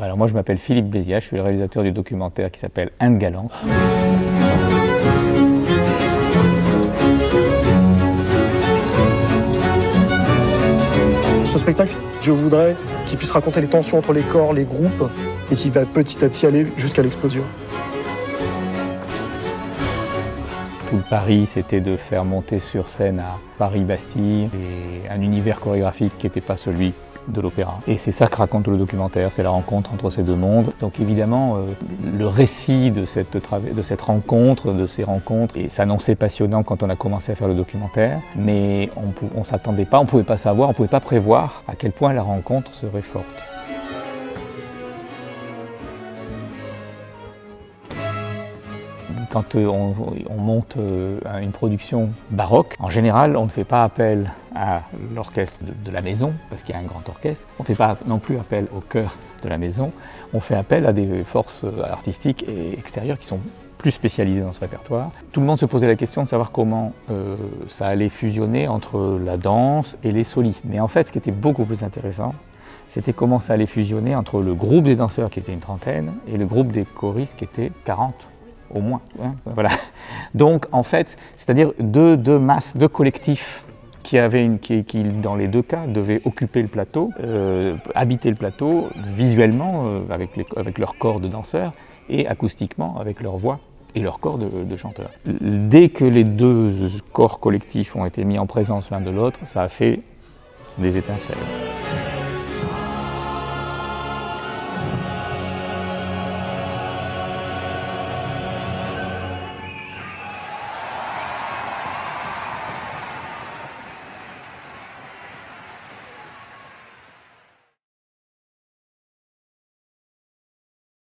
Alors moi je m'appelle Philippe Béziat, je suis le réalisateur du documentaire qui s'appelle Inde galante. Ce spectacle, je voudrais qu'il puisse raconter les tensions entre les corps, les groupes, et qui va petit à petit aller jusqu'à l'explosion. Tout le pari, c'était de faire monter sur scène à Paris-Bastille et un univers chorégraphique qui n'était pas celui de l'opéra. Et c'est ça que raconte le documentaire, c'est la rencontre entre ces deux mondes. Donc évidemment, le récit de cette rencontre, de ces rencontres, et s'annonçait passionnant quand on a commencé à faire le documentaire, mais on ne s'attendait pas, on ne pouvait pas savoir, on ne pouvait pas prévoir à quel point la rencontre serait forte. Quand on monte une production baroque, en général, on ne fait pas appel à l'orchestre de la maison, parce qu'il y a un grand orchestre. On ne fait pas non plus appel au chœur de la maison. On fait appel à des forces artistiques et extérieures qui sont plus spécialisées dans ce répertoire. Tout le monde se posait la question de savoir comment ça allait fusionner entre la danse et les solistes. Mais en fait, ce qui était beaucoup plus intéressant, c'était comment ça allait fusionner entre le groupe des danseurs, qui était une trentaine, et le groupe des choristes, qui était 40. Au moins, hein, voilà. Donc en fait, c'est-à-dire deux masses, deux collectifs qui dans les deux cas devaient occuper le plateau, habiter le plateau visuellement avec leur corps de danseurs et acoustiquement avec leur voix et leur corps de chanteurs. Dès que les deux corps collectifs ont été mis en présence l'un de l'autre, ça a fait des étincelles.